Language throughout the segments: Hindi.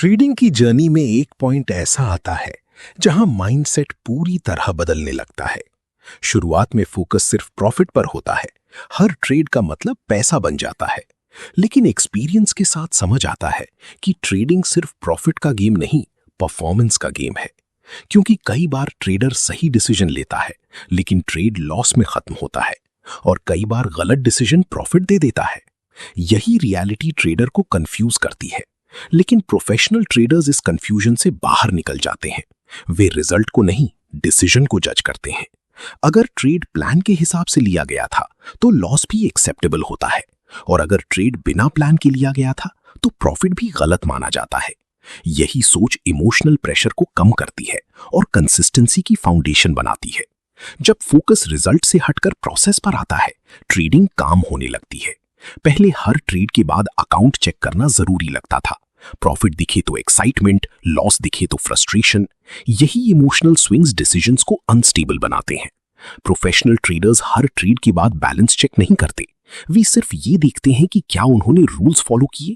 ट्रेडिंग की जर्नी में एक पॉइंट ऐसा आता है जहां माइंडसेट पूरी तरह बदलने लगता है। शुरुआत में फोकस सिर्फ प्रॉफिट पर होता है, हर ट्रेड का मतलब पैसा बन जाता है। लेकिन एक्सपीरियंस के साथ समझ आता है कि ट्रेडिंग सिर्फ प्रॉफिट का गेम नहीं, परफॉर्मेंस का गेम है। क्योंकि कई बार ट्रेडर सही डिसीजन लेता है लेकिन ट्रेड लॉस में खत्म होता है, और कई बार गलत डिसीजन प्रॉफिट दे देता है। यही रियलिटी ट्रेडर को कंफ्यूज करती है, लेकिन प्रोफेशनल ट्रेडर्स इस कंफ्यूजन से बाहर निकल जाते हैं। वे रिजल्ट को नहीं, डिसीजन को जज करते हैं। अगर ट्रेड प्लान के हिसाब से लिया गया था तो लॉस भी एक्सेप्टेबल होता है, और अगर ट्रेड बिना प्लान के लिया गया था तो प्रॉफिट भी गलत माना जाता है। यही सोच इमोशनल प्रेशर को कम करती है और कंसिस्टेंसी की फाउंडेशन बनाती है। जब फोकस रिजल्ट से हटकर प्रोसेस पर आता है, ट्रेडिंग काम होने लगती है। पहले हर ट्रेड के बाद अकाउंट चेक करना जरूरी लगता था। प्रॉफिट दिखे तो एक्साइटमेंट, लॉस दिखे तो फ्रस्ट्रेशन। यही इमोशनल स्विंग्स डिसीजंस को अनस्टेबल बनाते हैं। प्रोफेशनल ट्रेडर्स हर ट्रेड के बाद बैलेंस चेक नहीं करते, वे सिर्फ ये देखते हैं कि क्या उन्होंने रूल्स फॉलो किए।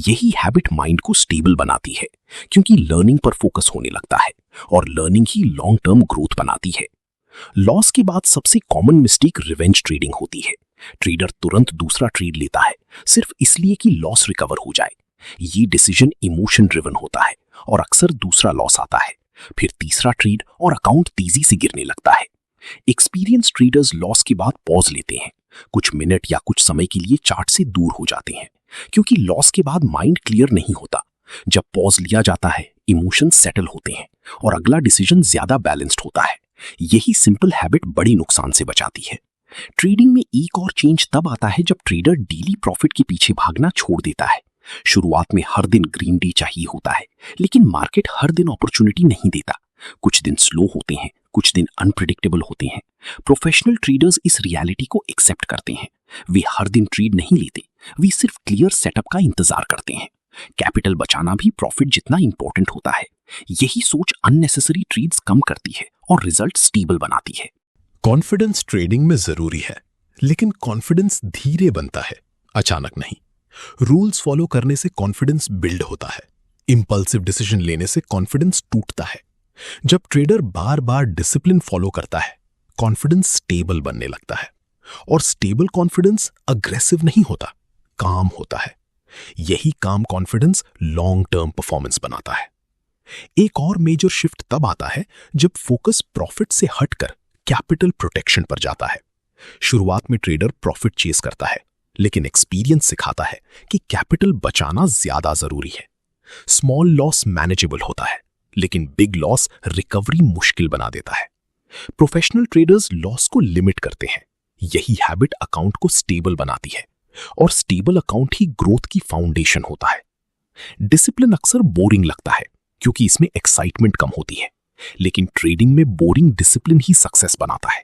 यही हैबिट माइंड को स्टेबल बनाती है, क्योंकि लर्निंग पर फोकस होने लगता है, और लर्निंग ही लॉन्ग टर्म ग्रोथ बनाती है। लॉस के बाद सबसे कॉमन मिस्टेक रिवेंज ट्रेडिंग होती है। ट्रेडर तुरंत दूसरा ट्रेड लेता है सिर्फ इसलिए कि लॉस रिकवर हो जाए। ये डिसीजन इमोशन ड्रिवन होता है, और अक्सर दूसरा लॉस आता है, फिर तीसरा ट्रेड, और अकाउंट तेजी से गिरने लगता है। एक्सपीरियंस ट्रेडर्स लॉस के बाद पॉज लेते हैं, कुछ मिनट या कुछ समय के लिए चार्ट से दूर हो जाते हैं, क्योंकि लॉस के बाद माइंड क्लियर नहीं होता। जब पॉज लिया जाता है, इमोशंस सेटल होते हैं, और अगला डिसीजन ज्यादा बैलेंस्ड होता है। यही सिंपल हैबिट बड़ी नुकसान से बचाती है। ट्रेडिंग में एक और चेंज तब आता है जब ट्रेडर डेली प्रॉफिट के पीछे भागना छोड़ देता है। शुरुआत में हर दिन ग्रीन डे चाहिए होता है, लेकिन मार्केट हर दिन अपॉर्चुनिटी नहीं देता। कुछ दिन स्लो होते हैं, कुछ दिन अनप्रेडिक्टेबल होते हैं। प्रोफेशनल ट्रेडर्स इस रियलिटी को एक्सेप्ट करते हैं। वे हर दिन ट्रेड नहीं लेते, वे सिर्फ क्लियर सेटअप का इंतजार करते हैं। कैपिटल बचाना भी प्रॉफिट जितना इंपॉर्टेंट होता है। यही सोच अननेसेसरी ट्रेड्स कम करती है और रिजल्ट स्टेबल बनाती है। कॉन्फिडेंस ट्रेडिंग में जरूरी है, लेकिन कॉन्फिडेंस धीरे बनता है, अचानक नहीं। रूल्स फॉलो करने से कॉन्फिडेंस बिल्ड होता है, इंपल्सिव डिसीजन लेने से कॉन्फिडेंस टूटता है। जब ट्रेडर बार बार डिसिप्लिन फॉलो करता है, कॉन्फिडेंस स्टेबल बनने लगता है, और स्टेबल कॉन्फिडेंस अग्रेसिव नहीं होता, काम होता है। यही काम कॉन्फिडेंस लॉन्ग टर्म परफॉर्मेंस बनाता है। एक और मेजर शिफ्ट तब आता है जब फोकस प्रॉफिट से हटकर कैपिटल प्रोटेक्शन पर जाता है। शुरुआत में ट्रेडर प्रॉफिट चेस करता है, लेकिन एक्सपीरियंस सिखाता है कि कैपिटल बचाना ज्यादा जरूरी है। स्मॉल लॉस मैनेजेबल होता है, लेकिन बिग लॉस रिकवरी मुश्किल बना देता है। प्रोफेशनल ट्रेडर्स लॉस को लिमिट करते हैं। यही हैबिट अकाउंट को स्टेबल बनाती है, और स्टेबल अकाउंट ही ग्रोथ की फाउंडेशन होता है। डिसिप्लिन अक्सर बोरिंग लगता है, क्योंकि इसमें एक्साइटमेंट कम होती है, लेकिन ट्रेडिंग में बोरिंग डिसिप्लिन ही सक्सेस बनाता है।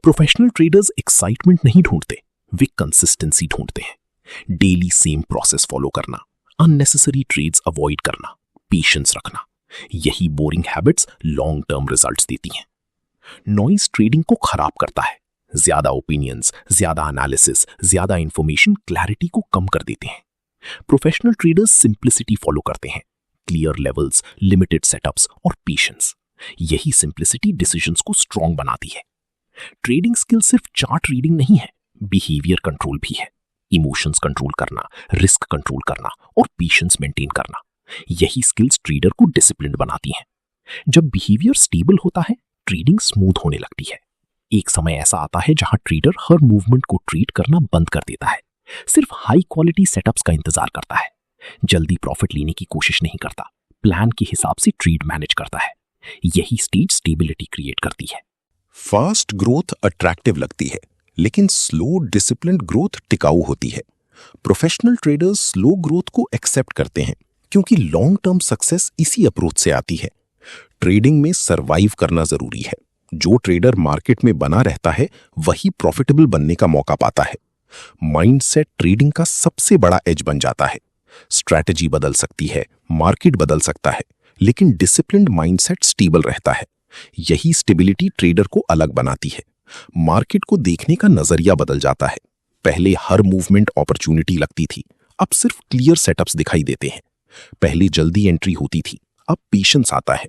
प्रोफेशनल ट्रेडर्स एक्साइटमेंट नहीं ढूंढते, वे कंसिस्टेंसी ढूंढते हैं। डेली सेम प्रोसेस फॉलो करना, अननेसेसरी ट्रेड्स अवॉइड करना, पेशेंस रखना। यही boring habits long term results देती हैं। नॉइज ट्रेडिंग को खराब करता है। ज्यादा ओपिनियंस, ज्यादा एनालिसिस, ज्यादा इंफॉर्मेशन क्लैरिटी को कम कर देते हैं। प्रोफेशनल ट्रेडर्स सिंप्लिसिटी फॉलो करते हैं, क्लियर लेवल्स, लिमिटेड सेटअप्स और पेशेंस। यही सिंप्लिसिटी डिसीजंस को स्ट्रॉन्ग बनाती है। ट्रेडिंग स्किल सिर्फ चार्ट रीडिंग नहीं है, बिहेवियर कंट्रोल भी है। इमोशंस कंट्रोल करना, रिस्क कंट्रोल करना और पेशेंस मेंटेन करना, यही स्किल्स ट्रेडर को डिसिप्लिन्ड बनाती हैं। जब बिहेवियर स्टेबल होता है, ट्रेडिंग स्मूथ होने लगती है। एक समय ऐसा आता है जहां ट्रेडर हर मूवमेंट को ट्रेड करना बंद कर देता है, सिर्फ हाई क्वालिटी सेटअप्स का इंतजार करता है। जल्दी प्रॉफिट लेने की कोशिश नहीं करता, प्लान के हिसाब से ट्रेड मैनेज करता है। यही स्टेज स्टेबिलिटी क्रिएट करती है। फास्ट ग्रोथ अट्रैक्टिव लगती है, लेकिन स्लो डिसिप्लिन्ड ग्रोथ टिकाऊ होती है। प्रोफेशनल ट्रेडर्स स्लो ग्रोथ को एक्सेप्ट करते हैं, क्योंकि लॉन्ग टर्म सक्सेस इसी अप्रोच से आती है। ट्रेडिंग में सरवाइव करना जरूरी है। जो ट्रेडर मार्केट में बना रहता है, वही प्रॉफिटेबल बनने का मौका पाता है। माइंडसेट ट्रेडिंग का सबसे बड़ा एज बन जाता है। स्ट्रैटेजी बदल सकती है, मार्केट बदल सकता है, लेकिन डिसिप्लिन्ड माइंडसेट स्टेबल रहता है। यही स्टेबिलिटी ट्रेडर को अलग बनाती है। मार्केट को देखने का नजरिया बदल जाता है। पहले हर मूवमेंट अपॉर्चुनिटी लगती थी, अब सिर्फ क्लियर सेटअप्स दिखाई देते हैं। पहले जल्दी एंट्री होती थी, अब पेशेंस आता है।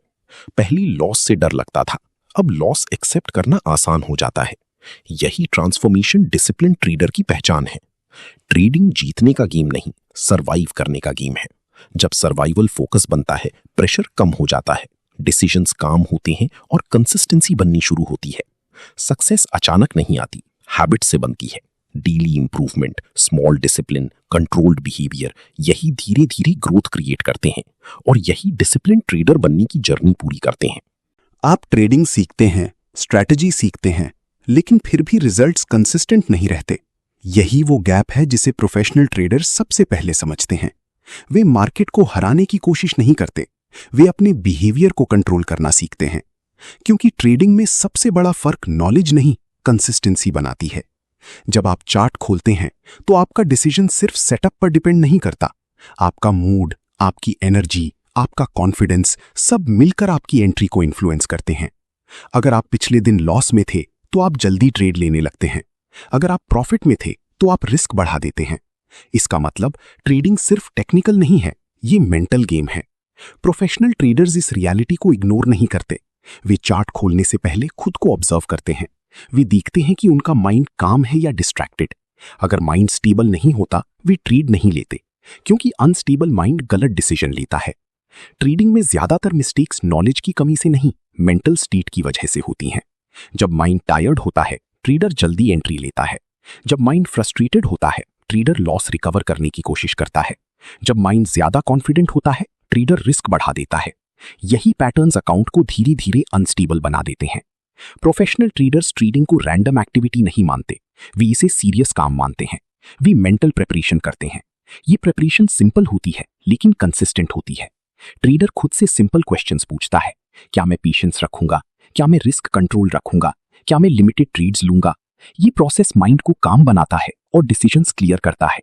पहली लॉस से डर लगता था, अब लॉस एक्सेप्ट करना आसान हो जाता है। यही ट्रांसफॉर्मेशन डिसिप्लिन ट्रेडर की पहचान है। ट्रेडिंग जीतने का गेम नहीं, सरवाइव करने का गेम है। जब सर्वाइवल फोकस बनता है, प्रेशर कम हो जाता है, डिसीजंस काम होते हैं और कंसिस्टेंसी बननी शुरू होती है। सक्सेस अचानक नहीं आती, हैबिट से बनती है। Daily improvement, small discipline, controlled behaviour, यही धीरे धीरे ग्रोथ क्रिएट करते हैं और यही डिसिप्लिन ट्रेडर बनने की जर्नी पूरी करते हैं। आप ट्रेडिंग सीखते हैं, स्ट्रैटेजी सीखते हैं, लेकिन फिर भी रिजल्ट्स कंसिस्टेंट नहीं रहते। यही वो गैप है जिसे प्रोफेशनल ट्रेडर सबसे पहले समझते हैं। वे मार्केट को हराने की कोशिश नहीं करते, वे अपने बिहेवियर को कंट्रोल करना सीखते हैं। क्योंकि ट्रेडिंग में सबसे बड़ा फर्क नॉलेज नहीं, कंसिस्टेंसी बनाती है। जब आप चार्ट खोलते हैं तो आपका डिसीजन सिर्फ सेटअप पर डिपेंड नहीं करता। आपका मूड, आपकी एनर्जी, आपका कॉन्फिडेंस सब मिलकर आपकी एंट्री को इन्फ्लुएंस करते हैं। अगर आप पिछले दिन लॉस में थे तो आप जल्दी ट्रेड लेने लगते हैं। अगर आप प्रॉफिट में थे तो आप रिस्क बढ़ा देते हैं। इसका मतलब ट्रेडिंग सिर्फ टेक्निकल नहीं है, ये मेंटल गेम है। प्रोफेशनल ट्रेडर्स इस रियलिटी को इग्नोर नहीं करते। वे चार्ट खोलने से पहले खुद को ऑब्जर्व करते हैं। वे देखते हैं कि उनका माइंड काम है या डिस्ट्रैक्टेड। अगर माइंड स्टेबल नहीं होता, वे ट्रेड नहीं लेते, क्योंकि अनस्टेबल माइंड गलत डिसीजन लेता है। ट्रेडिंग में ज्यादातर मिस्टेक्स नॉलेज की कमी से नहीं, मेंटल स्टेट की वजह से होती हैं। जब माइंड टायर्ड होता है, ट्रेडर जल्दी एंट्री लेता है। जब माइंड फ्रस्ट्रेटेड होता है, ट्रेडर लॉस रिकवर करने की कोशिश करता है। जब माइंड ज्यादा कॉन्फिडेंट होता है, ट्रेडर रिस्क बढ़ा देता है। यही पैटर्न्स अकाउंट को धीरे धीरे अनस्टेबल बना देते हैं। प्रोफेशनल ट्रेडर्स ट्रेडिंग को रैंडम एक्टिविटी नहीं मानते, वे इसे सीरियस काम मानते हैं। वे मेंटल प्रिपरेशन करते हैं। ये प्रिपरेशन सिंपल होती है लेकिन कंसिस्टेंट होती है। ट्रेडर खुद से सिंपल क्वेश्चंस पूछता है, क्या मैं पेशेंस रखूंगा, क्या मैं रिस्क कंट्रोल रखूंगा, क्या मैं लिमिटेड ट्रेड्स लूंगा। ये प्रोसेस माइंड को काम बनाता है और डिसीजंस क्लियर करता है।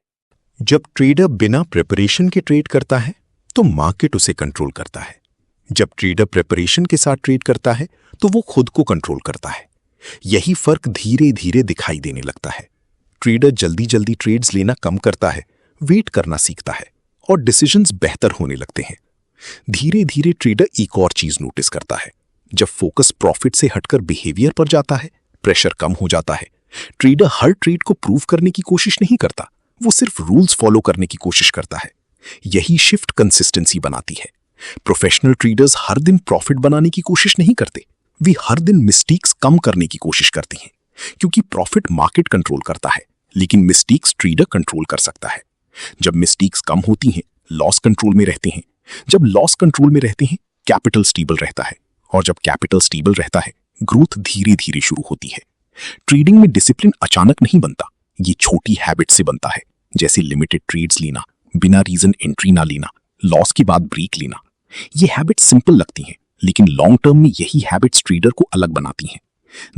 जब ट्रेडर बिना प्रिपरेशन के ट्रेड करता है तो मार्केट उसे कंट्रोल करता है। जब ट्रेडर प्रिपरेशन के साथ ट्रेड करता है तो वो खुद को कंट्रोल करता है। यही फर्क धीरे धीरे दिखाई देने लगता है। ट्रेडर जल्दी जल्दी ट्रेड्स लेना कम करता है, वेट करना सीखता है और डिसीजंस बेहतर होने लगते हैं। धीरे धीरे ट्रेडर एक और चीज नोटिस करता है। जब फोकस प्रॉफिट से हटकर बिहेवियर पर जाता है, प्रेशर कम हो जाता है। ट्रेडर हर ट्रेड को प्रूव करने की कोशिश नहीं करता, वो सिर्फ रूल्स फॉलो करने की कोशिश करता है। यही शिफ्ट कंसिस्टेंसी बनाती है। प्रोफेशनल ट्रेडर्स हर दिन प्रॉफिट बनाने की कोशिश नहीं करते, वे हर दिन मिस्टेक्स कम करने की कोशिश करते हैं। क्योंकि प्रॉफिट मार्केट कंट्रोल करता है, लेकिन मिस्टेक्स ट्रेडर कंट्रोल कर सकता है। जब मिस्टेक्स कम होती हैं, लॉस कंट्रोल में रहते हैं। जब लॉस कंट्रोल में रहते हैं, कैपिटल स्टेबल रहता है। और जब कैपिटल स्टेबल रहता है, ग्रोथ धीरे धीरे शुरू होती है। ट्रेडिंग में डिसिप्लिन अचानक नहीं बनता, ये छोटी हैबिट से बनता है। जैसे लिमिटेड ट्रेड्स लेना, बिना रीजन एंट्री ना लेना, लॉस के बाद ब्रेक लेना। ये हैबिट्स सिंपल लगती हैं, लेकिन लॉन्ग टर्म में यही हैबिट्स ट्रेडर को अलग बनाती हैं।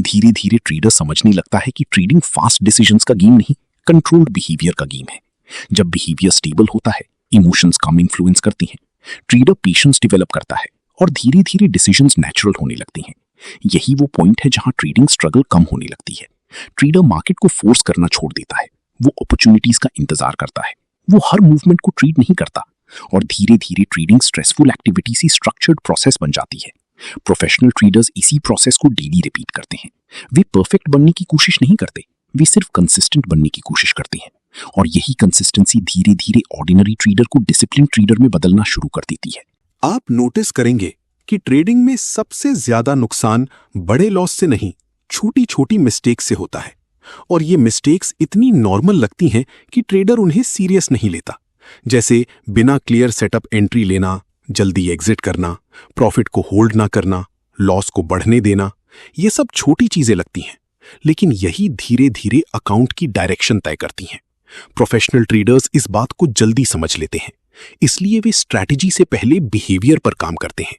धीरे धीरे ट्रेडर समझने लगता है कि ट्रेडिंग फास्ट डिसीजंस का गेम नहीं, कंट्रोल्ड बिहेवियर का गेम है। जब बिहेवियर स्टेबल होता है, इमोशंस कम इन्फ्लुएंस करती हैं। ट्रेडर पेशेंस डेवलप करता है और धीरे धीरे डिसीजंस नेचुरल होने लगते हैं। यही वो पॉइंट है जहां ट्रेडिंग स्ट्रगल कम होने लगती है। ट्रेडर मार्केट को फोर्स करना छोड़ देता है, वो अपॉर्चुनिटीज का इंतजार करता है। वो हर मूवमेंट को ट्रीट नहीं करता और धीरे धीरे ट्रेडिंग स्ट्रेसफुल एक्टिविटी से स्ट्रक्चर्ड प्रोसेस बन जाती है। प्रोफेशनल ट्रेडर्स इसी प्रोसेस को डेली रिपीट करते हैं। वे परफेक्ट बनने की कोशिश नहीं करते, वे सिर्फ कंसिस्टेंट बनने की कोशिश करते हैं। और यही कंसिस्टेंसी धीरे धीरे ऑर्डिनरी ट्रेडर को डिसिप्लिन ट्रेडर में बदलना शुरू कर देती है। आप नोटिस करेंगे कि ट्रेडिंग में सबसे ज्यादा नुकसान बड़े लॉस से नहीं, छोटी छोटी मिस्टेक्स से होता है। और ये मिस्टेक्स इतनी नॉर्मल लगती हैं कि ट्रेडर उन्हें सीरियस नहीं लेता। जैसे बिना क्लियर सेटअप एंट्री लेना, जल्दी एग्जिट करना, प्रॉफिट को होल्ड ना करना, लॉस को बढ़ने देना। ये सब छोटी चीजें लगती हैं, लेकिन यही धीरे धीरे अकाउंट की डायरेक्शन तय करती हैं। प्रोफेशनल ट्रेडर्स इस बात को जल्दी समझ लेते हैं, इसलिए वे स्ट्रैटेजी से पहले बिहेवियर पर काम करते हैं।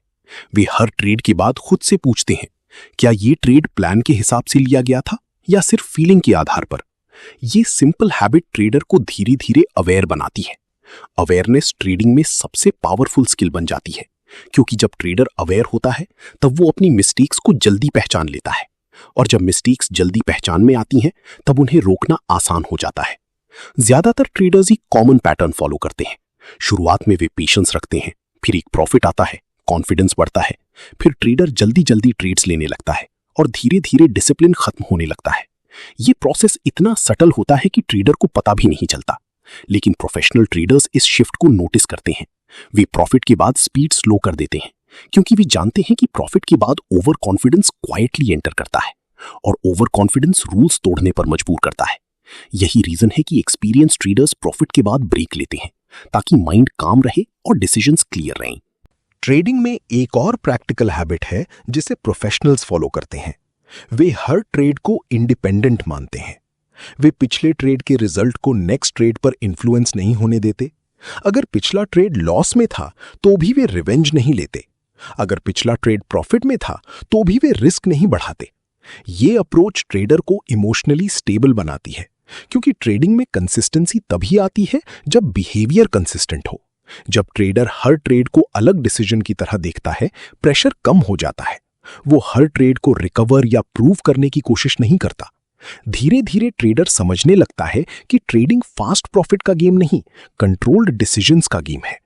वे हर ट्रेड के बाद खुद से पूछते हैं, क्या ये ट्रेड प्लान के हिसाब से लिया गया था या सिर्फ फीलिंग के आधार पर। ये सिंपल हैबिट ट्रेडर को धीरे धीरे अवेयर बनाती है। अवेयरनेस ट्रेडिंग में सबसे पावरफुल स्किल बन जाती है, क्योंकि जब ट्रेडर अवेयर होता है तब वो अपनी मिस्टेक्स को जल्दी पहचान लेता है। और जब मिस्टेक्स जल्दी पहचान में आती हैं तब उन्हें रोकना आसान हो जाता है। ज्यादातर ट्रेडर्स ही कॉमन पैटर्न फॉलो करते हैं। शुरुआत में वे पेशेंस रखते हैं, फिर एक प्रॉफिट आता है, कॉन्फिडेंस बढ़ता है, फिर ट्रेडर जल्दी जल्दी ट्रेड्स लेने लगता है और धीरे धीरे डिसिप्लिन खत्म होने लगता है। ये प्रोसेस इतना सटल होता है कि ट्रेडर को पता भी नहीं चलता, लेकिन प्रोफेशनल ट्रेडर्स इस शिफ्ट को नोटिस करते हैं। वे प्रॉफिट के बाद स्पीड स्लो कर देते हैं, क्योंकि वे जानते हैं कि प्रॉफिट के बाद ओवर कॉन्फिडेंस क्वाइटली एंटर करता है और ओवर कॉन्फिडेंस रूल्स तोड़ने पर मजबूर करता है। यही रीजन है कि एक्सपीरियंस ट्रेडर्स प्रॉफिट के बाद ब्रेक लेते हैं, ताकि माइंड काम रहे और डिसीजंस क्लियर रहें। ट्रेडिंग में एक और प्रैक्टिकल हैबिट है जिसे प्रोफेशनल्स फॉलो करते हैं। वे हर ट्रेड को इंडिपेंडेंट मानते हैं। वे पिछले ट्रेड के रिजल्ट को नेक्स्ट ट्रेड पर इन्फ्लुएंस नहीं होने देते। अगर पिछला ट्रेड लॉस में था तो भी वे रिवेंज नहीं लेते। अगर पिछला ट्रेड प्रॉफिट में था तो भी वे रिस्क नहीं बढ़ाते। ये अप्रोच ट्रेडर को इमोशनली स्टेबल बनाती है, क्योंकि ट्रेडिंग में कंसिस्टेंसी तभी आती है जब बिहेवियर कंसिस्टेंट हो। जब ट्रेडर हर ट्रेड को अलग डिसीजन की तरह देखता है, प्रेशर कम हो जाता है। वो हर ट्रेड को रिकवर या प्रूव करने की कोशिश नहीं करता। धीरे धीरे ट्रेडर समझने लगता है कि ट्रेडिंग फास्ट प्रॉफिट का गेम नहीं, कंट्रोल्ड डिसीजंस का गेम है।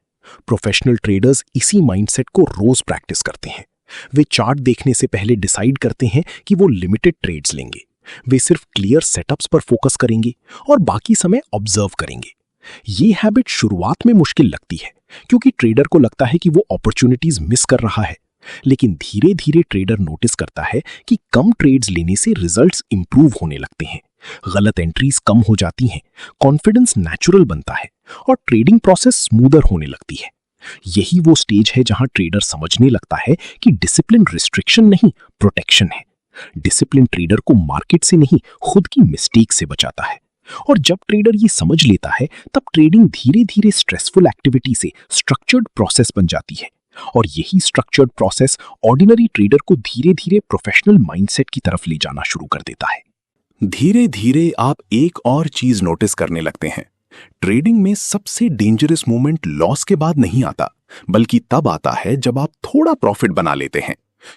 प्रोफेशनल ट्रेडर्स इसी माइंडसेट को रोज प्रैक्टिस करते हैं। वे चार्ट देखने से पहले डिसाइड करते हैं कि वो लिमिटेड ट्रेड्स लेंगे। वे सिर्फ क्लियर सेटअप्स पर फोकस करेंगे और बाकी समय ऑब्जर्व करेंगे। ये हैबिट शुरुआत में मुश्किल लगती है, क्योंकि ट्रेडर को लगता है कि वो अपॉर्चुनिटीज मिस कर रहा है। लेकिन धीरे धीरे ट्रेडर नोटिस करता है कि कम ट्रेड्स लेने से रिजल्ट्स इंप्रूव होने लगते हैं, गलत एंट्रीज कम हो जाती हैं, कॉन्फिडेंस नेचुरल बनता है और ट्रेडिंग प्रोसेस स्मूदर होने लगती है। यही वो स्टेज है जहां ट्रेडर समझने लगता है कि डिसिप्लिन रिस्ट्रिक्शन नहीं, प्रोटेक्शन है। डिसिप्लिन ट्रेडर को मार्केट से नहीं, खुद की मिस्टेक से बचाता है। और जब ट्रेडर ये समझ लेता है, तब ट्रेडिंग धीरे धीरे स्ट्रेसफुल एक्टिविटी से स्ट्रक्चर्ड प्रोसेस बन जाती है। और यही स्ट्रक्चर्ड प्रोसेस ऑर्डिनरी ट्रेडर को धीरे धीरे प्रोफेशनल माइंडसेट की तरफ ले जाना शुरू कर देता है। धीरे धीरे आप एक और चीज नोटिस करने लगते हैं। ट्रेडिंग में सबसे डेंजरस मोमेंट लॉस के बाद नहीं आता, बल्कि तब आता है जब आप थोड़ा प्रॉफिट बना लेते हैं।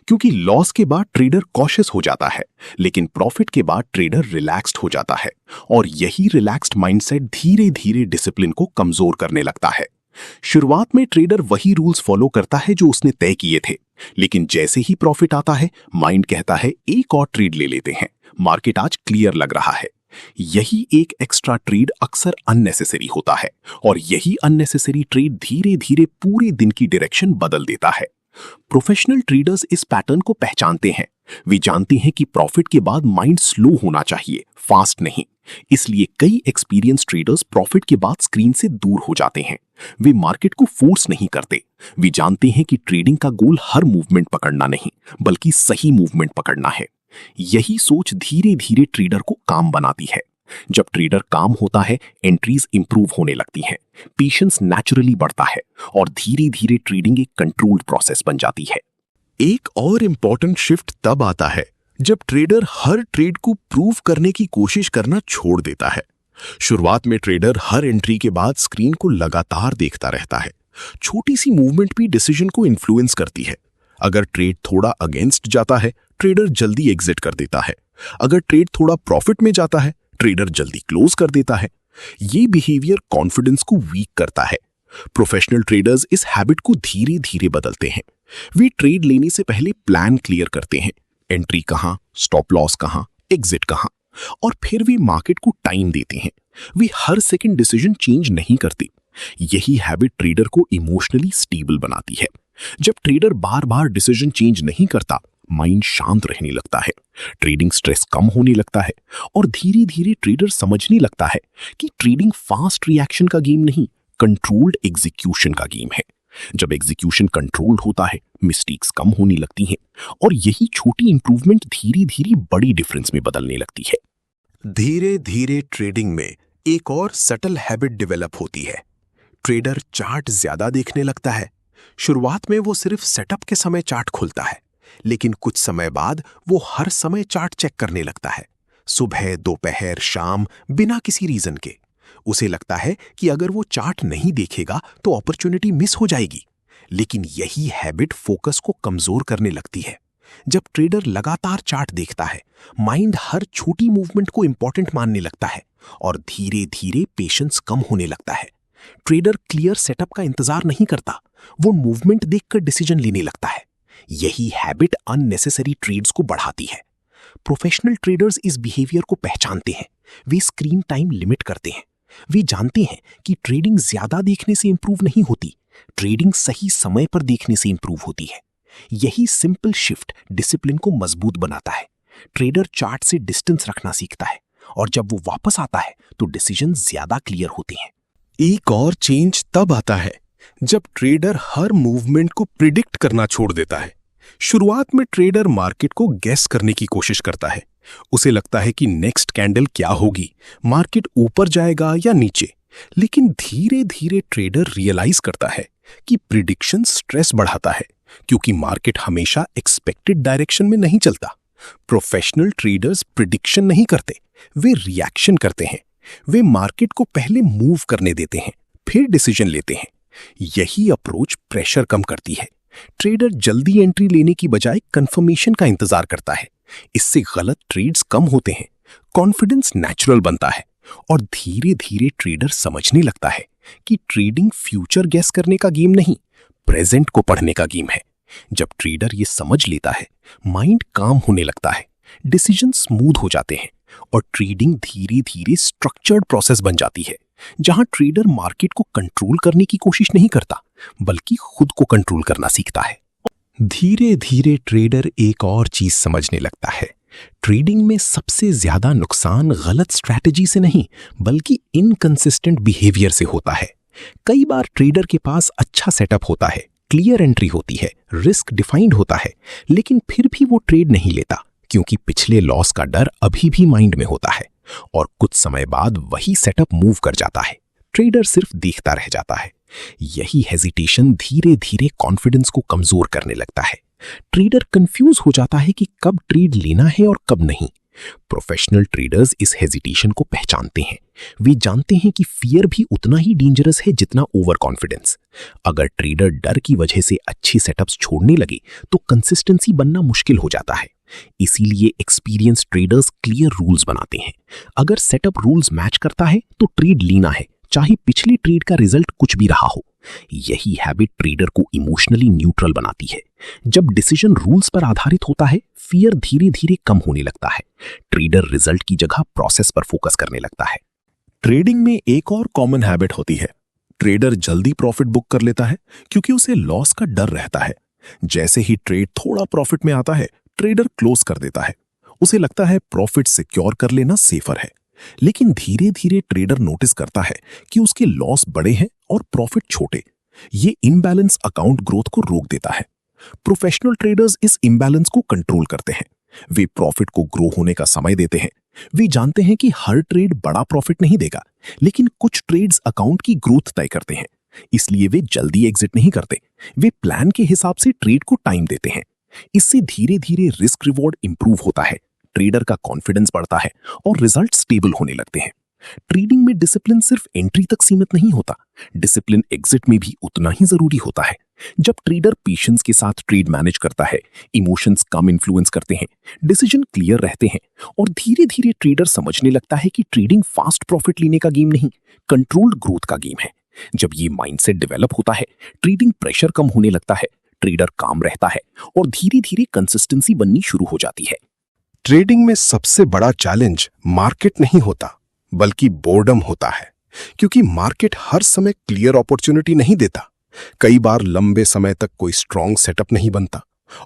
क्योंकि लॉस के बाद ट्रेडर कॉशियस हो जाता है, लेकिन प्रॉफिट के बाद ट्रेडर रिलैक्स्ड हो जाता है। और यही रिलैक्स्ड माइंडसेट धीरे धीरे डिसिप्लिन को कमजोर करने लगता है। शुरुआत में ट्रेडर वही रूल्स फॉलो करता है जो उसने तय किए थे, लेकिन जैसे ही प्रॉफिट आता है, माइंड कहता है एक और ट्रेड ले लेते हैं, मार्केट आज क्लियर लग रहा है। यही एक एक्स्ट्रा ट्रेड अक्सर अननेसेसरी होता है, और यही अननेसेसरी ट्रेड धीरे धीरे पूरे दिन की डायरेक्शन बदल देता है। प्रोफेशनल ट्रेडर्स इस पैटर्न को पहचानते हैं। वे जानते हैं कि प्रॉफिट के बाद माइंड स्लो होना चाहिए, फास्ट नहीं। इसलिए कई एक्सपीरियंस ट्रेडर्स प्रॉफिट के बाद स्क्रीन से दूर हो जाते हैं। वे मार्केट को फोर्स नहीं करते। वे जानते हैं कि ट्रेडिंग का गोल हर मूवमेंट पकड़ना नहीं, बल्कि सही मूवमेंट पकड़ना है। यही सोच धीरे धीरे ट्रेडर को काम बनाती है। जब ट्रेडर काम होता है, एंट्रीज इंप्रूव होने लगती हैं, पेशेंस नेचुरली बढ़ता है और धीरे धीरे ट्रेडिंग एक कंट्रोल्ड प्रोसेस बन जाती है। एक और इंपॉर्टेंट शिफ्ट तब आता है जब ट्रेडर हर ट्रेड को प्रूव करने की कोशिश करना छोड़ देता है। शुरुआत में ट्रेडर हर एंट्री के बाद स्क्रीन को लगातार देखता रहता है। छोटी सी मूवमेंट भी डिसीजन को इन्फ्लुएंस करती है। अगर ट्रेड थोड़ा अगेंस्ट जाता है, ट्रेडर जल्दी एग्जिट कर देता है। अगर ट्रेड थोड़ा प्रॉफिट में जाता है, ट्रेडर जल्दी क्लोज कर देता है। ये बिहेवियर कॉन्फिडेंस को वीक करता है। प्रोफेशनल ट्रेडर्स इस हैबिट को धीरे धीरे बदलते हैं। वे ट्रेड लेने से पहले प्लान क्लियर करते हैं, एंट्री कहां, स्टॉप लॉस कहां, एग्जिट कहां, और फिर वे मार्केट को टाइम देते हैं। वे हर सेकंड डिसीजन चेंज नहीं करते। यही हैबिट ट्रेडर को इमोशनली स्टेबल बनाती है। जब ट्रेडर बार बार डिसीजन चेंज नहीं करता, माइंड शांत रहने लगता है, ट्रेडिंग स्ट्रेस कम होने लगता है और धीरे धीरे ट्रेडर समझने लगता है कि ट्रेडिंग फास्ट रिएक्शन का गेम नहीं, कंट्रोल्ड एग्जीक्यूशन का गेम है। जब एग्जीक्यूशन कंट्रोल्ड होता है, मिस्टेक्स कम होने लगती हैं और यही छोटी इंप्रूवमेंट धीरे धीरे बड़ी डिफरेंस में बदलने लगती है। धीरे धीरे ट्रेडिंग में एक और सटल हैबिट डेवलप होती है। ट्रेडर चार्ट ज्यादा देखने लगता है। शुरुआत में वो सिर्फ सेटअप के समय चार्ट खोलता है, लेकिन कुछ समय बाद वो हर समय चार्ट चेक करने लगता है, सुबह, दोपहर, शाम, बिना किसी रीजन के। उसे लगता है कि अगर वो चार्ट नहीं देखेगा तो अपॉर्चुनिटी मिस हो जाएगी। लेकिन यही हैबिट फोकस को कमजोर करने लगती है। जब ट्रेडर लगातार चार्ट देखता है, माइंड हर छोटी मूवमेंट को इंपॉर्टेंट मानने लगता है और धीरे धीरे पेशेंस कम होने लगता है। ट्रेडर क्लियर सेटअप का इंतजार नहीं करता, वो मूवमेंट देखकर डिसीजन लेने लगता है। यही हैबिट अननेसेसरी ट्रेड्स को बढ़ाती है। प्रोफेशनल ट्रेडर्स इस बिहेवियर को पहचानते हैं। वे स्क्रीन टाइम लिमिट करते हैं। वे जानते हैं कि ट्रेडिंग ज्यादा देखने से इंप्रूव नहीं होती, ट्रेडिंग सही समय पर देखने से इंप्रूव होती है। यही सिंपल शिफ्ट डिसिप्लिन को मजबूत बनाता है। ट्रेडर चार्ट से डिस्टेंस रखना सीखता है और जब वो वापस आता है तो डिसीजन ज्यादा क्लियर होते हैं। एक और चेंज तब आता है जब ट्रेडर हर मूवमेंट को प्रिडिक्ट करना छोड़ देता है। शुरुआत में ट्रेडर मार्केट को गैस करने की कोशिश करता है। उसे लगता है कि नेक्स्ट कैंडल क्या होगी, मार्केट ऊपर जाएगा या नीचे। लेकिन धीरे धीरे ट्रेडर रियलाइज करता है कि प्रिडिक्शन स्ट्रेस बढ़ाता है, क्योंकि मार्केट हमेशा एक्सपेक्टेड डायरेक्शन में नहीं चलता। प्रोफेशनल ट्रेडर्स प्रिडिक्शन नहीं करते, वे रिएक्शन करते हैं। वे मार्केट को पहले मूव करने देते हैं, फिर डिसीजन लेते हैं। यही अप्रोच प्रेशर कम करती है। ट्रेडर जल्दी एंट्री लेने की बजाय कंफर्मेशन का इंतजार करता है। इससे गलत ट्रेड्स कम होते हैं, कॉन्फिडेंस नेचुरल बनता है और धीरे धीरे ट्रेडर समझने लगता है कि ट्रेडिंग फ्यूचर गैस करने का गेम नहीं, प्रेजेंट को पढ़ने का गेम है। जब ट्रेडर ये समझ लेता है, माइंड काम होने लगता है, डिसीजन स्मूथ हो जाते हैं और ट्रेडिंग धीरे धीरे स्ट्रक्चर्ड प्रोसेस बन जाती है, जहां ट्रेडर मार्केट को कंट्रोल करने की कोशिश नहीं करता, बल्कि खुद को कंट्रोल करना सीखता है। धीरे धीरे ट्रेडर एक और चीज समझने लगता है। ट्रेडिंग में सबसे ज्यादा नुकसान गलत स्ट्रैटेजी से नहीं, बल्कि इनकंसिस्टेंट बिहेवियर से होता है। कई बार ट्रेडर के पास अच्छा सेटअप होता है, क्लियर एंट्री होती है, रिस्क डिफाइंड होता है, लेकिन फिर भी वो ट्रेड नहीं लेता, क्योंकि पिछले लॉस का डर अभी भी माइंड में होता है और कुछ समय बाद वही सेटअप मूव कर जाता है। ट्रेडर सिर्फ देखता रह जाता है। यही हेजिटेशन धीरे धीरे कॉन्फिडेंस को कमजोर करने लगता है। ट्रेडर कंफ्यूज हो जाता है कि कब ट्रेड लेना है और कब नहीं। प्रोफेशनल ट्रेडर्स इस हेजिटेशन को पहचानते हैं। वे जानते हैं कि फियर भी उतना ही डेंजरस है जितना ओवर कॉन्फिडेंस। अगर ट्रेडर डर की वजह से अच्छे सेटअप्स छोड़ने लगे तो कंसिस्टेंसी बनना मुश्किल हो जाता है। इसीलिए एक्सपीरियंस ट्रेडर्स क्लियर रूल्स बनाते हैं। अगर सेटअप रूल्स मैच करता है तो ट्रेड लेना है, चाहे पिछले ट्रेड का रिजल्ट कुछ भी रहा हो। यही हैबिट ट्रेडर को इमोशनली न्यूट्रल बनाती है। जब डिसीजन रूल्स पर आधारित होता है, फियर धीरे धीरे कम होने लगता है। ट्रेडर रिजल्ट की जगह प्रोसेस पर फोकस करने लगता है। ट्रेडिंग में एक और कॉमन हैबिट होती है। ट्रेडर जल्दी प्रॉफिट बुक कर लेता है क्योंकि उसे लॉस का डर रहता है। जैसे ही ट्रेड थोड़ा प्रॉफिट में आता है, ट्रेडर क्लोज कर देता है। उसे लगता है प्रॉफिट सिक्योर कर लेना सेफर है। लेकिन धीरे धीरे ट्रेडर नोटिस करता है कि उसके लॉस बड़े हैं और प्रॉफिट छोटे। ये इम्बैलेंस अकाउंट ग्रोथ को रोक देता है। प्रोफेशनल ट्रेडर्स इस इम्बैलेंस को कंट्रोल करते हैं। वे प्रॉफिट को ग्रो होने का समय देते हैं। वे जानते हैं कि हर ट्रेड बड़ा प्रॉफिट नहीं देगा, लेकिन कुछ ट्रेड्स अकाउंट की ग्रोथ तय करते हैं। इसलिए वे जल्दी एग्जिट नहीं करते। वे प्लान के हिसाब से ट्रेड को टाइम देते हैं। इससे धीरे धीरे रिस्क रिवॉर्ड इंप्रूव होता है, ट्रेडर का कॉन्फिडेंस बढ़ता है और रिजल्ट स्टेबल होने लगते हैं। ट्रेडिंग में डिसिप्लिन सिर्फ एंट्री तक सीमित नहीं होता, डिसिप्लिन एग्जिट में भी उतना ही जरूरी होता है। जब ट्रेडर पेशेंस के साथ ट्रेड मैनेज करता है, इमोशंस कम इन्फ्लुएंस करते हैं, डिसीजन क्लियर रहते हैं और धीरे धीरे ट्रेडर समझने लगता है कि ट्रेडिंग फास्ट प्रॉफिट लेने का गेम नहीं, कंट्रोल्ड ग्रोथ का गेम है। जब ये माइंडसेट डेवलप होता है, ट्रेडिंग प्रेशर कम होने लगता है, ट्रेडर काम रहता है और धीरे धीरे कंसिस्टेंसी बननी शुरू हो जाती है। ट्रेडिंग में सबसे बड़ा चैलेंज मार्केट नहीं होता, बल्कि बोर्डम होता है, क्योंकि मार्केट हर समय क्लियर अपॉर्चुनिटी नहीं देता। कई बार लंबे समय तक कोई स्ट्रांग सेटअप नहीं बनता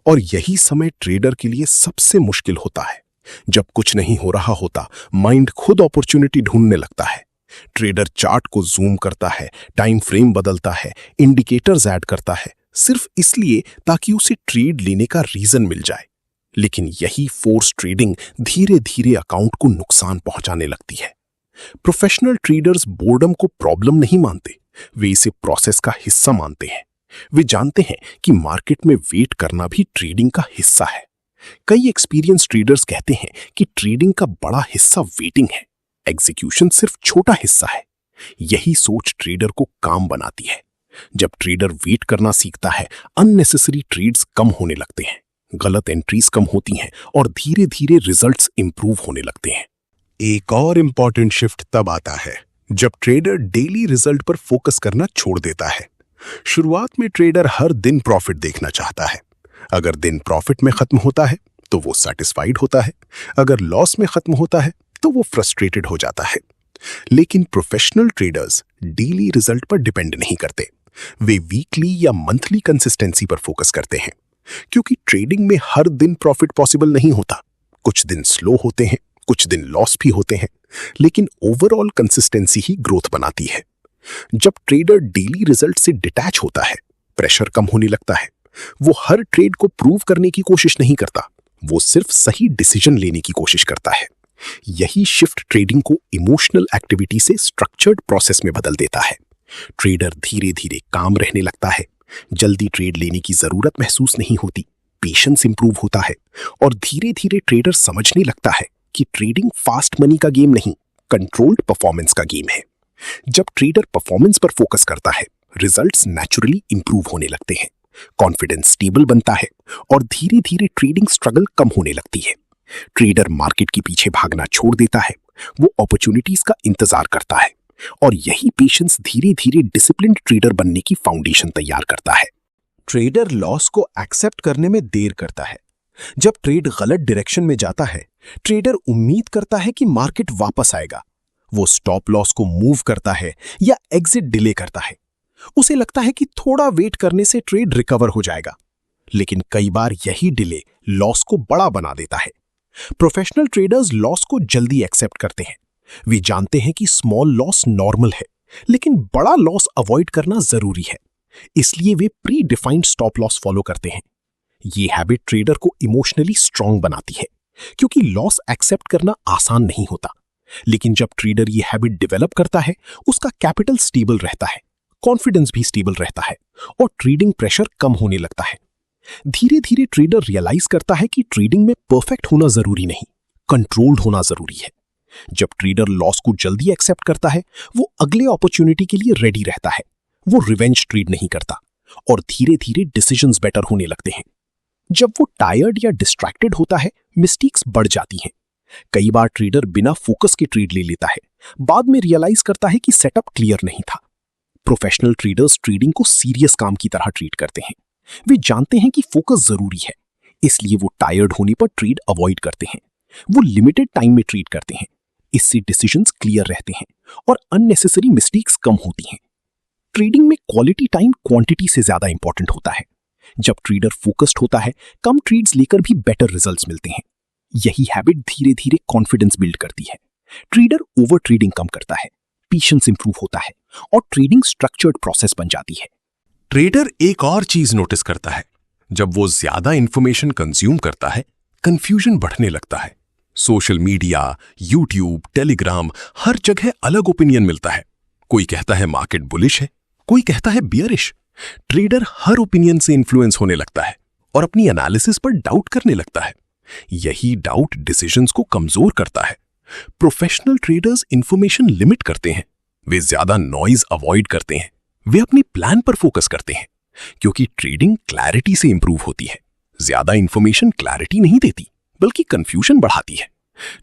और यही समय ट्रेडर के लिए सबसे मुश्किल होता है। जब कुछ नहीं हो रहा होता, माइंड खुद अपॉर्चुनिटी ढूंढने लगता है। ट्रेडर चार्ट को जूम करता है, टाइम फ्रेम बदलता है, इंडिकेटर्स ऐड करता है, सिर्फ इसलिए ताकि उसे ट्रेड लेने का रीजन मिल जाए। लेकिन यही फोर्स ट्रेडिंग धीरे धीरे अकाउंट को नुकसान पहुंचाने लगती है। प्रोफेशनल ट्रेडर्स बोर्डम को प्रॉब्लम नहीं मानते, वे इसे प्रोसेस का हिस्सा मानते हैं। वे जानते हैं कि मार्केट में वेट करना भी ट्रेडिंग का हिस्सा है। कई एक्सपीरियंस ट्रेडर्स कहते हैं कि ट्रेडिंग का बड़ा हिस्सा वेटिंग है, एग्जीक्यूशन सिर्फ छोटा हिस्सा है। यही सोच ट्रेडर को काम बनाती है। जब ट्रेडर वेट करना सीखता है, अननेसेसरी ट्रेड्स कम होने लगते हैं, गलत एंट्रीज कम होती हैं और धीरे धीरे रिजल्ट्स इंप्रूव होने लगते हैं। एक और इंपॉर्टेंट शिफ्ट तब आता है जब ट्रेडर डेली रिजल्ट पर फोकस करना छोड़ देता है। शुरुआत में ट्रेडर हर दिन प्रॉफिट देखना चाहता है। अगर दिन प्रॉफिट में खत्म होता है तो वो सैटिस्फाइड होता है, अगर लॉस में खत्म होता है तो वो फ्रस्ट्रेटेड हो जाता है। लेकिन प्रोफेशनल ट्रेडर्स डेली रिजल्ट पर डिपेंड नहीं करते, वे वीकली या मंथली कंसिस्टेंसी पर फोकस करते हैं। क्योंकि ट्रेडिंग में हर दिन प्रॉफिट पॉसिबल नहीं होता, कुछ दिन स्लो होते हैं, कुछ दिन लॉस भी होते हैं, लेकिन ओवरऑल कंसिस्टेंसी ही ग्रोथ बनाती है। जब ट्रेडर डेली रिजल्ट से डिटैच होता है, प्रेशर कम होने लगता है। वो हर ट्रेड को प्रूव करने की कोशिश नहीं करता, वो सिर्फ सही डिसीजन लेने की कोशिश करता है। यही शिफ्ट ट्रेडिंग को इमोशनल एक्टिविटी से स्ट्रक्चर्ड प्रोसेस में बदल देता है। ट्रेडर धीरे धीरे काम रहने लगता है, जल्दी ट्रेड लेने की जरूरत महसूस नहीं होती, पेशेंस इंप्रूव होता है और धीरे धीरे ट्रेडर समझने लगता है कि ट्रेडिंग फास्ट मनी का गेम नहीं, कंट्रोल्ड परफॉर्मेंस का गेम है। जब ट्रेडर परफॉर्मेंस पर फोकस करता है, रिजल्ट्स नेचुरली इंप्रूव होने लगते हैं, कॉन्फिडेंस स्टेबल बनता है और धीरे धीरे ट्रेडिंग स्ट्रगल कम होने लगती है। ट्रेडर मार्केट के पीछे भागना छोड़ देता है, वो अपॉर्चुनिटीज का इंतजार करता है और यही पेशेंस धीरे धीरे डिसिप्लिन्ड ट्रेडर बनने की फाउंडेशन तैयार करता है। ट्रेडर लॉस को एक्सेप्ट करने में देर करता है। जब ट्रेड गलत डायरेक्शन में जाता है, ट्रेडर उम्मीद करता है कि मार्केट वापस आएगा। वो स्टॉप लॉस को मूव करता है या एग्जिट डिले करता है। उसे लगता है कि थोड़ा वेट करने से ट्रेड रिकवर हो जाएगा, लेकिन कई बार यही डिले लॉस को बड़ा बना देता है। प्रोफेशनल ट्रेडर्स लॉस को जल्दी एक्सेप्ट करते हैं। वे जानते हैं कि स्मॉल लॉस नॉर्मल है, लेकिन बड़ा लॉस अवॉइड करना जरूरी है। इसलिए वे pre defined stop loss follow करते हैं। ये हैबिट ट्रेडर को इमोशनली स्ट्रांग बनाती है, क्योंकि लॉस एक्सेप्ट करना आसान नहीं होता। लेकिन जब ट्रेडर ये हैबिट डेवलप करता है, उसका कैपिटल स्टेबल रहता है, कॉन्फिडेंस भी स्टेबल रहता है और ट्रेडिंग प्रेशर कम होने लगता है। धीरे धीरे ट्रेडर रियलाइज करता है कि ट्रेडिंग में परफेक्ट होना जरूरी नहीं, कंट्रोल्ड होना जरूरी है। जब ट्रेडर लॉस को जल्दी एक्सेप्ट करता है, वो अगले अपॉर्चुनिटी के लिए रेडी रहता है। वो रिवेंज ट्रेड नहीं करता और धीरे धीरे डिसीजंस बेटर होने लगते हैं। जब वो टायर्ड या डिस्ट्रैक्टेड होता है, मिस्टेक्स बढ़ जाती हैं। कई बार ट्रेडर बिना फोकस के ट्रेड ले लेता है, बाद में रियलाइज करता है कि सेटअप क्लियर नहीं था। प्रोफेशनल ट्रेडर्स ट्रेडिंग को सीरियस काम की तरह ट्रीट करते हैं। वे जानते हैं कि फोकस जरूरी है, इसलिए वो टायर्ड होने पर ट्रेड अवॉइड करते हैं। वो लिमिटेड टाइम में ट्रेड करते हैं, इससे डिसीजंस क्लियर रहते हैं और अननेसेसरी मिस्टेक्स कम होती हैं। ट्रेडिंग में क्वालिटी टाइम क्वांटिटी से ज्यादा इंपॉर्टेंट होता है। जब ट्रेडर फोकस्ड होता है, कम ट्रेड्स लेकर भी बेटर रिजल्ट्स मिलते हैं। यही हैबिट धीरे धीरे कॉन्फिडेंस बिल्ड करती है। ट्रेडर ओवर ट्रेडिंग कम करता है, पेशेंस इंप्रूव होता है और ट्रेडिंग स्ट्रक्चर्ड प्रोसेस बन जाती है। ट्रेडर एक और चीज नोटिस करता है, जब वो ज्यादा इंफॉर्मेशन कंज्यूम करता है, कंफ्यूजन बढ़ने लगता है। सोशल मीडिया, यूट्यूब, टेलीग्राम, हर जगह अलग ओपिनियन मिलता है। कोई कहता है मार्केट बुलिश है, कोई कहता है बियरिश। ट्रेडर हर ओपिनियन से इन्फ्लुएंस होने लगता है और अपनी एनालिसिस पर डाउट करने लगता है। यही डाउट डिसीजंस को कमजोर करता है। प्रोफेशनल ट्रेडर्स इंफॉर्मेशन लिमिट करते हैं, वे ज्यादा नॉइज अवॉइड करते हैं, वे अपनी प्लान पर फोकस करते हैं, क्योंकि ट्रेडिंग क्लैरिटी से इंप्रूव होती है। ज्यादा इंफॉर्मेशन क्लैरिटी नहीं देती, बल्कि कंफ्यूजन बढ़ाती है।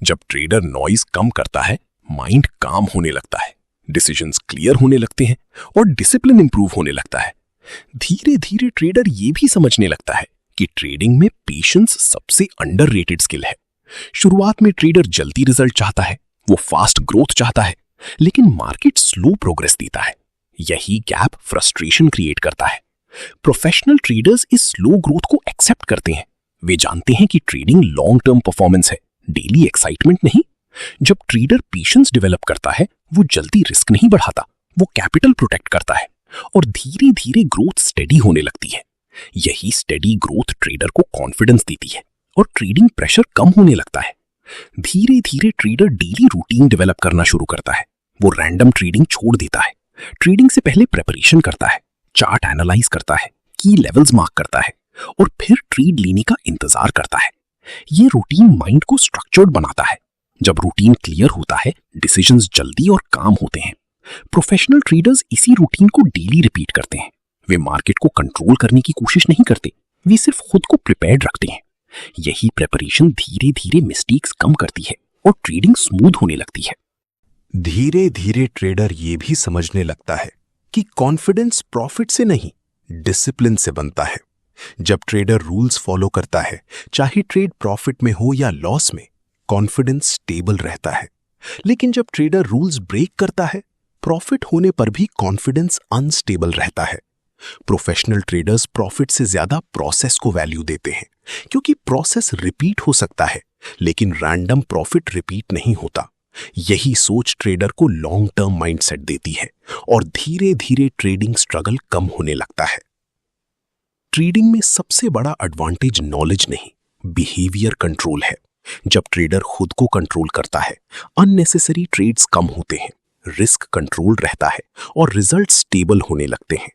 जब ट्रेडर नॉइज कम करता है, माइंड काम होने लगता है, डिसीजंस क्लियर होने लगते हैं और डिसिप्लिन इंप्रूव होने लगता है। धीरे धीरे ट्रेडर ये भी समझने लगता है कि ट्रेडिंग में पेशेंस सबसे अंडररेटेड स्किल है। शुरुआत में ट्रेडर जल्दी रिजल्ट चाहता है, वो फास्ट ग्रोथ चाहता है, लेकिन मार्केट स्लो प्रोग्रेस देता है। यही गैप फ्रस्ट्रेशन क्रिएट करता है। प्रोफेशनल ट्रेडर्स इस स्लो ग्रोथ को एक्सेप्ट करते हैं। वे जानते हैं कि ट्रेडिंग लॉन्ग टर्म परफॉर्मेंस है, डेली एक्साइटमेंट नहीं। जब ट्रेडर पेशेंस डेवलप करता है, वो जल्दी रिस्क नहीं बढ़ाता, वो कैपिटल प्रोटेक्ट करता है और धीरे धीरे ग्रोथ स्टेडी होने लगती है। यही स्टेडी ग्रोथ ट्रेडर को कॉन्फिडेंस देती है और ट्रेडिंग प्रेशर कम होने लगता है। धीरे धीरे ट्रेडर डेली रूटीन डेवलप करना शुरू करता है। वो रैंडम ट्रेडिंग छोड़ देता है, ट्रेडिंग से पहले प्रिपरेशन करता है, चार्ट एनालाइज करता है, की लेवल्स मार्क करता है और फिर ट्रेड लेने का इंतजार करता है। ये रूटीन माइंड को स्ट्रक्चर्ड बनाता है। जब रूटीन क्लियर होता है, डिसीजंस जल्दी और काम होते हैं। प्रोफेशनल ट्रेडर्स इसी रूटीन को डेली रिपीट करते हैं। वे मार्केट को कंट्रोल करने की कोशिश नहीं करते, वे सिर्फ खुद को प्रिपेयर्ड रखते हैं। यही प्रिपरेशन धीरे धीरे मिस्टेक्स कम करती है और ट्रेडिंग स्मूथ होने लगती है। धीरे धीरे ट्रेडर ये भी समझने लगता है कि कॉन्फिडेंस प्रॉफिट से नहीं, डिसिप्लिन से बनता है। जब ट्रेडर रूल्स फॉलो करता है, चाहे ट्रेड प्रॉफिट में हो या लॉस में, कॉन्फिडेंस स्टेबल रहता है। लेकिन जब ट्रेडर रूल्स ब्रेक करता है, प्रॉफिट होने पर भी कॉन्फिडेंस अनस्टेबल रहता है। प्रोफेशनल ट्रेडर्स प्रॉफिट से ज्यादा प्रोसेस को वैल्यू देते हैं, क्योंकि प्रोसेस रिपीट हो सकता है, लेकिन रैंडम प्रॉफिट रिपीट नहीं होता। यही सोच ट्रेडर को लॉन्ग टर्म माइंडसेट देती है और धीरे धीरे ट्रेडिंग स्ट्रगल कम होने लगता है। ट्रेडिंग में सबसे बड़ा एडवांटेज नॉलेज नहीं, बिहेवियर कंट्रोल है। जब ट्रेडर खुद को कंट्रोल करता है, अननेसेसरी ट्रेड्स कम होते हैं, रिस्क कंट्रोल रहता है और रिजल्ट स्टेबल होने लगते हैं।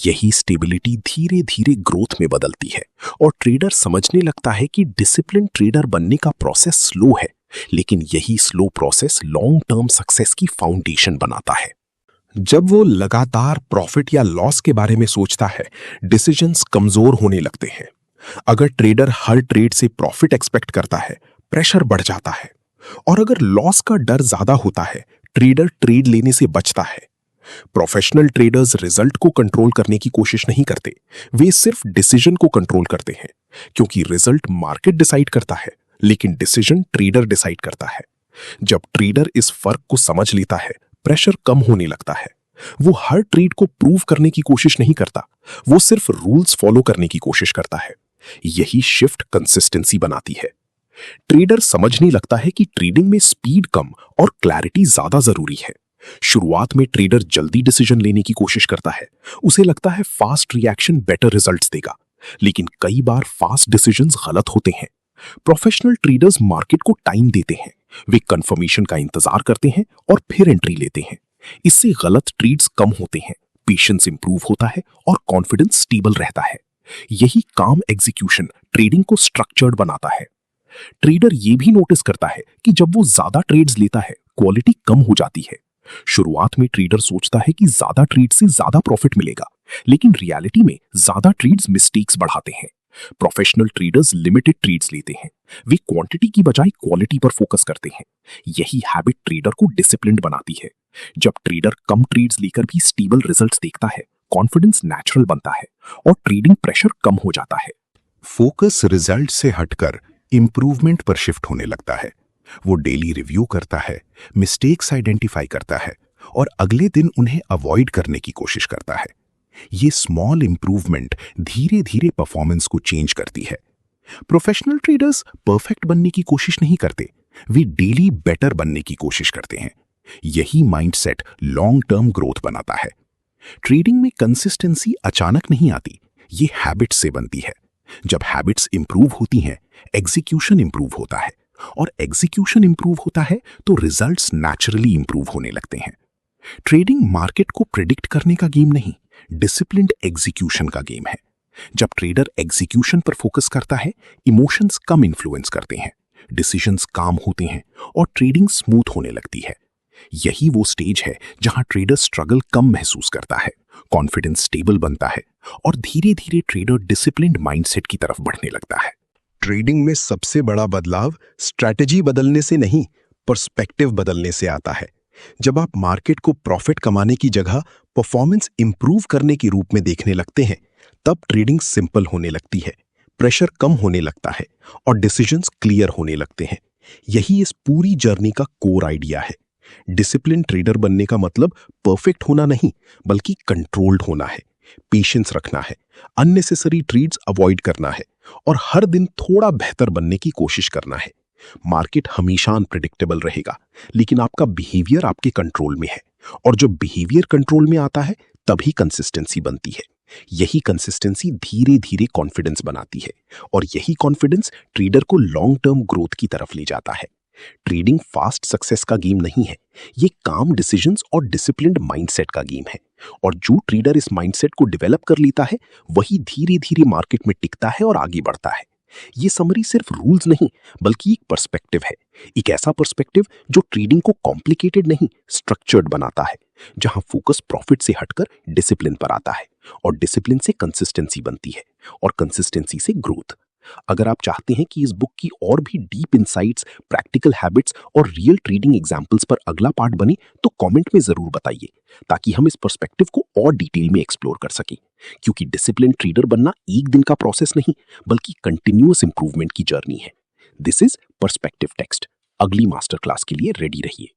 यही स्टेबिलिटी धीरे धीरे ग्रोथ में बदलती है और ट्रेडर समझने लगता है कि डिसिप्लिन ट्रेडर बनने का प्रोसेस स्लो है, लेकिन यही slow process long term success की फाउंडेशन बनाता है। जब वो लगातार प्रॉफिट या लॉस के बारे में सोचता है, डिसीजंस कमजोर होने लगते हैं। अगर ट्रेडर हर ट्रेड से प्रॉफिट एक्सपेक्ट करता है, प्रेशर बढ़ जाता है, और अगर लॉस का डर ज्यादा होता है, ट्रेडर ट्रेड लेने से बचता है। प्रोफेशनल ट्रेडर्स रिजल्ट को कंट्रोल करने की कोशिश नहीं करते, वे सिर्फ डिसीजन को कंट्रोल करते हैं, क्योंकि रिजल्ट मार्केट डिसाइड करता है, लेकिन डिसीजन ट्रेडर डिसाइड करता है। जब ट्रेडर इस फर्क को समझ लेता है, प्रेशर कम होने लगता है। वो हर ट्रेड को प्रूव करने की कोशिश नहीं करता, वो सिर्फ रूल्स फॉलो करने की कोशिश करता है। यही शिफ्ट कंसिस्टेंसी बनाती है। ट्रेडर समझने लगता है कि ट्रेडिंग में स्पीड कम और क्लैरिटी ज्यादा जरूरी है। शुरुआत में ट्रेडर जल्दी डिसीजन लेने की कोशिश करता है, उसे लगता है फास्ट रिएक्शन बेटर रिजल्ट्स देगा, लेकिन कई बार फास्ट डिसीजंस गलत होते हैं। प्रोफेशनल ट्रेडर्स मार्केट को टाइम देते हैं, वे कंफर्मेशन का इंतजार करते हैं और फिर एंट्री लेते हैं। इससे गलत ट्रेड्स कम होते हैं, पेशेंस इंप्रूव होता है और कॉन्फिडेंस स्टेबल रहता है। यही काम एग्जीक्यूशन ट्रेडिंग को स्ट्रक्चर्ड बनाता है। ट्रेडर ये भी नोटिस करता है कि जब वो ज्यादा ट्रेड्स लेता है, क्वालिटी कम हो जाती है। शुरुआत में ट्रेडर सोचता है कि ज्यादा ट्रेड से ज्यादा प्रॉफिट मिलेगा, लेकिन रियलिटी में ज्यादा ट्रेड्स मिस्टेक्स बढ़ाते हैं। प्रोफेशनल ट्रेडर्स लिमिटेड ट्रेड्स लेते हैं, वे क्वांटिटी की बजाय क्वालिटी पर फोकस करते हैं। यही हैबिट ट्रेडर को डिसिप्लिन्ड बनाती है। जब ट्रेडर कम ट्रेड्स लेकर भी स्टेबल रिजल्ट्स देखता है, कॉन्फिडेंस नेचुरल बनता है और ट्रेडिंग प्रेशर कम हो जाता है। फोकस रिजल्ट से हटकर इंप्रूवमेंट पर शिफ्ट होने लगता है। वो डेली रिव्यू करता है, मिस्टेक्स आइडेंटिफाई करता है और अगले दिन उन्हें अवॉइड करने की कोशिश करता है। ये स्मॉल इंप्रूवमेंट धीरे धीरे परफॉर्मेंस को चेंज करती है। प्रोफेशनल ट्रेडर्स परफेक्ट बनने की कोशिश नहीं करते, वे डेली बेटर बनने की कोशिश करते हैं। यही माइंडसेट लॉन्ग टर्म ग्रोथ बनाता है। ट्रेडिंग में कंसिस्टेंसी अचानक नहीं आती, ये हैबिट्स से बनती है। जब हैबिट्स इंप्रूव होती हैं, एग्जीक्यूशन इंप्रूव होता है, और एग्जीक्यूशन इंप्रूव होता है तो रिजल्ट्स नेचुरली इंप्रूव होने लगते हैं। ट्रेडिंग मार्केट को प्रिडिक्ट करने का गेम नहीं, डिसिप्लिन्ड एग्जीक्यूशन का गेम है। जब ट्रेडर एग्जीक्यूशन पर फोकस करता है, इमोशंस कम इन्फ्लुएंस करते हैं, डिसीजंस काम होते हैं और ट्रेडिंग स्मूथ होने लगती है। यही वो स्टेज है जहां ट्रेडर स्ट्रगल कम महसूस करता है, कॉन्फिडेंस स्टेबल बनता है और धीरे धीरे ट्रेडर डिसिप्लिन्ड माइंडसेट की तरफ बढ़ने लगता है। ट्रेडिंग में सबसे बड़ा बदलाव स्ट्रैटेजी बदलने से नहीं, पर्सपेक्टिव बदलने से आता है। जब आप मार्केट को प्रॉफिट कमाने की जगह परफॉर्मेंस इंप्रूव करने के रूप में देखने लगते हैं, तब ट्रेडिंग सिंपल होने लगती है, प्रेशर कम होने लगता है और डिसीजंस क्लियर होने लगते हैं। यही इस पूरी जर्नी का कोर आइडिया है। डिसिप्लिन ट्रेडर बनने का मतलब परफेक्ट होना नहीं, बल्कि कंट्रोल्ड होना है, पेशेंस रखना है, अननेसेसरी ट्रेड्स अवॉइड करना है और हर दिन थोड़ा बेहतर बनने की कोशिश करना है। मार्केट हमेशा अनप्रेडिक्टेबल रहेगा, लेकिन आपका बिहेवियर आपके कंट्रोल में है, और जब बिहेवियर कंट्रोल में आता है, तभी कंसिस्टेंसी बनती है। यही कंसिस्टेंसी धीरे धीरे कॉन्फिडेंस बनाती है और यही कॉन्फिडेंस ट्रेडर को लॉन्ग टर्म ग्रोथ की तरफ ले जाता है। ट्रेडिंग फास्ट सक्सेस का गेम नहीं है, ये काम डिसीजंस और डिसिप्लिन्ड माइंडसेट का गेम है, और जो ट्रेडर इस माइंडसेट को डेवलप कर लेता है, वही धीरे धीरे मार्केट में टिकता है और आगे बढ़ता है। ये समरी सिर्फ रूल्स नहीं, बल्कि एक पर्सपेक्टिव है, एक ऐसा पर्सपेक्टिव जो ट्रेडिंग को कॉम्प्लिकेटेड नहीं, स्ट्रक्चर्ड बनाता है, जहां फोकस प्रॉफिट से हटकर डिसिप्लिन पर आता है और डिसिप्लिन से कंसिस्टेंसी बनती है और कंसिस्टेंसी से ग्रोथ। अगर आप चाहते हैं कि इस बुक की और भी डीप इंसाइट्स, प्रैक्टिकल हैबिट्स और रियल ट्रेडिंग एग्जाम्पल्स पर अगला पार्ट बने तो कमेंट में जरूर बताइए, ताकि हम इस पर्सपेक्टिव को और डिटेल में एक्सप्लोर कर सकें। क्योंकि डिसिप्लिन ट्रेडर बनना एक दिन का प्रोसेस नहीं, बल्कि कंटिन्यूअस इंप्रूवमेंट की जर्नी है। This is perspective text. अगली मास्टर क्लास के लिए रेडी रहिए।